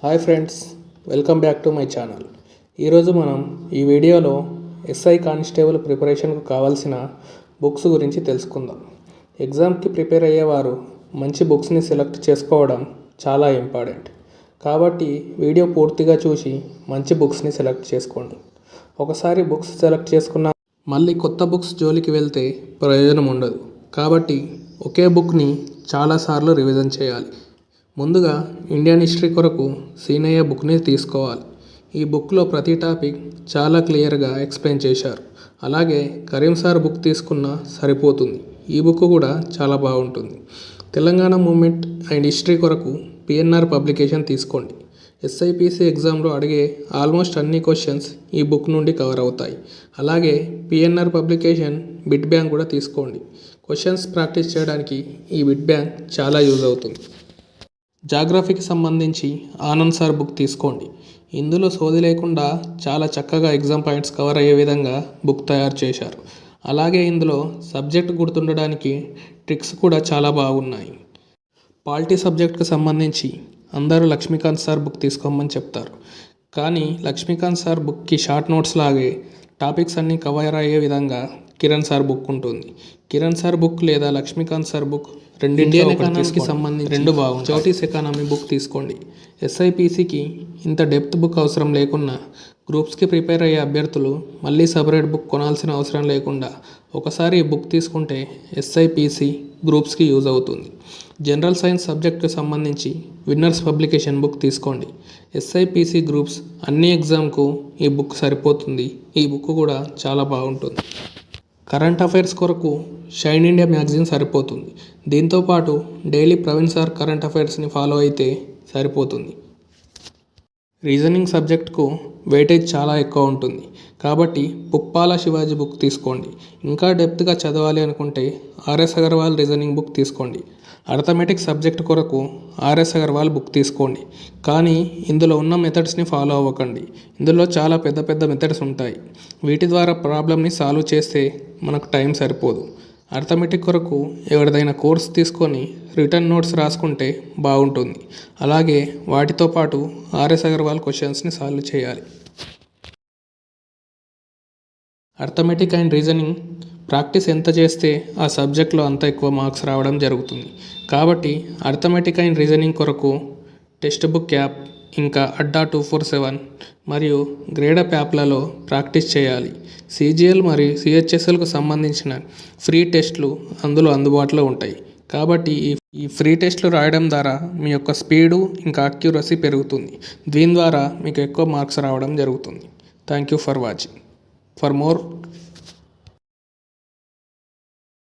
Hi friends, welcome back to my channel. ఈరోజు మనం ఈ వీడియోలో ఎస్ఐ కానిస్టేబుల్ ప్రిపరేషన్కు కావాల్సిన బుక్స్ గురించి తెలుసుకుందాం. ఎగ్జామ్కి ప్రిపేర్ అయ్యేవారు మంచి బుక్స్ని సెలెక్ట్ చేసుకోవడం చాలా ఇంపార్టెంట్. కాబట్టి వీడియో పూర్తిగా చూసి మంచి బుక్స్ని సెలెక్ట్ చేసుకోండి. ఒకసారి బుక్స్ సెలెక్ట్ చేసుకున్న మళ్ళీ కొత్త బుక్స్ జోలికి వెళ్తే ప్రయోజనం ఉండదు. కాబట్టి ఒకే బుక్ని చాలాసార్లు రివిజన్ చేయాలి. ముందుగా ఇండియన్ హిస్టరీ కొరకు సీనయ్య బుక్ని తీసుకోవాలి. ఈ బుక్లో ప్రతి టాపిక్ చాలా క్లియర్గా ఎక్స్ప్లెయిన్ చేశారు. అలాగే కరీం సార్ బుక్ తీసుకున్నా సరిపోతుంది. ఈ బుక్ కూడా చాలా బాగుంటుంది. తెలంగాణ మూమెంట్ అండ్ హిస్టరీ కొరకు పిఎన్ఆర్ పబ్లికేషన్ తీసుకోండి. ఎస్ఐపిసి ఎగ్జామ్లో అడిగే ఆల్మోస్ట్ అన్ని క్వశ్చన్స్ ఈ బుక్ నుండి కవర్ అవుతాయి. అలాగే పిఎన్ఆర్ పబ్లికేషన్ బిట్ బ్యాంక్ కూడా తీసుకోండి. క్వశ్చన్స్ ప్రాక్టీస్ చేయడానికి ఈ బిట్ బ్యాంక్ చాలా యూజ్ అవుతుంది. జాగ్రఫీకి సంబంధించి ఆనంద్ సార్ బుక్ తీసుకోండి. ఇందులో సోది లేకుండా చాలా చక్కగా ఎగ్జామ్ పాయింట్స్ కవర్ అయ్యే విధంగా బుక్ తయారు చేశారు. అలాగే ఇందులో సబ్జెక్ట్ గుర్తుండడానికి ట్రిక్స్ కూడా చాలా బాగున్నాయి. పాలిటీ సబ్జెక్ట్కి సంబంధించి అందరూ లక్ష్మీకాంత్ సార్ బుక్ తీసుకోమని చెప్తారు. కానీ లక్ష్మీకాంత్ సార్ బుక్కి షార్ట్ నోట్స్ లాగే టాపిక్స్ అన్నీ కవర్ అయ్యే విధంగా కిరణ్ సార్ బుక్ ఉంటుంది. కిరణ్ సార్ బుక్ లేదా లక్ష్మీకాంత్ సార్ బుక్ ఇండియన్ ఎకానమీకి సంబంధించి రెండు బాగుంటాయి. చౌటీస్ ఎకానమీ బుక్ తీసుకోండి. ఎస్ఐపిసికి ఇంత డెప్త్ బుక్ అవసరం లేకున్నా గ్రూప్స్కి ప్రిపేర్ అయ్యే అభ్యర్థులు మళ్ళీ సపరేట్ బుక్ కొనాల్సిన అవసరం లేకుండా ఒకసారి ఈ బుక్ తీసుకుంటే ఎస్ఐపిసి గ్రూప్స్కి యూజ్ అవుతుంది. జనరల్ సైన్స్ సబ్జెక్టుకు సంబంధించి విన్నర్స్ పబ్లికేషన్ బుక్ తీసుకోండి. ఎస్ఐపిసి గ్రూప్స్ అన్ని ఎగ్జామ్కు ఈ బుక్ సరిపోతుంది. ఈ బుక్ కూడా చాలా బాగుంటుంది. కరెంట్ అఫైర్స్ కొరకు షైన్ ఇండియా మ్యాగజైన్ సరిపోతుంది. దీంతోపాటు డైలీ ప్రవీణ్ సార్ కరెంట్ అఫైర్స్ని ఫాలో అయితే సరిపోతుంది. రీజనింగ్ సబ్జెక్టుకు వెయిటేజ్ చాలా ఎక్కువ ఉంటుంది. కాబట్టి పుప్పాల శివాజీ బుక్ తీసుకోండి. ఇంకా డెప్త్గా చదవాలి అనుకుంటే ఆర్ఎస్ అగర్వాల్ రీజనింగ్ బుక్ తీసుకోండి. అర్థమెటిక్ సబ్జెక్ట్ కొరకు ఆర్ఎస్ అగర్వాల్ బుక్ తీసుకోండి. కానీ ఇందులో ఉన్న మెథడ్స్ని ఫాలో అవ్వకండి. ఇందులో చాలా పెద్ద పెద్ద మెథడ్స్ ఉంటాయి. వీటి ద్వారా ప్రాబ్లమ్ని సాల్వ్ చేస్తే మనకు టైం సరిపోదు. అర్థమెటిక్ కొరకు ఎవరిదైనా కోర్స్ తీసుకొని రిటర్న్ నోట్స్ రాసుకుంటే బాగుంటుంది. అలాగే వాటితో పాటు ఆర్ఎస్ అగర్వాల్ క్వశ్చన్స్ని సాల్వ్ చేయాలి. అర్థమెటిక్ అండ్ రీజనింగ్ ప్రాక్టీస్ ఎంత చేస్తే ఆ సబ్జెక్ట్లో అంత ఎక్కువ మార్క్స్ రావడం జరుగుతుంది. కాబట్టి అర్థమెటిక్ అండ్ రీజనింగ్ కొరకు టెక్స్ట్ బుక్ యాప్, ఇంకా అడ్డా 247 మరియు గ్రేడప్ యాప్లలో ప్రాక్టీస్ చేయాలి. సిజిఎల్ మరియు సిహెచ్ఎస్ఎల్కు సంబంధించిన ఫ్రీ టెస్ట్లు అందులో అందుబాటులో ఉంటాయి. కాబట్టి ఈ ఫ్రీ టెస్ట్లు రాయడం ద్వారా మీ యొక్క స్పీడు ఇంకా అక్యురసీ పెరుగుతుంది. దీని ద్వారా మీకు ఎక్కువ మార్క్స్ రావడం జరుగుతుంది. Thank you for watching. For more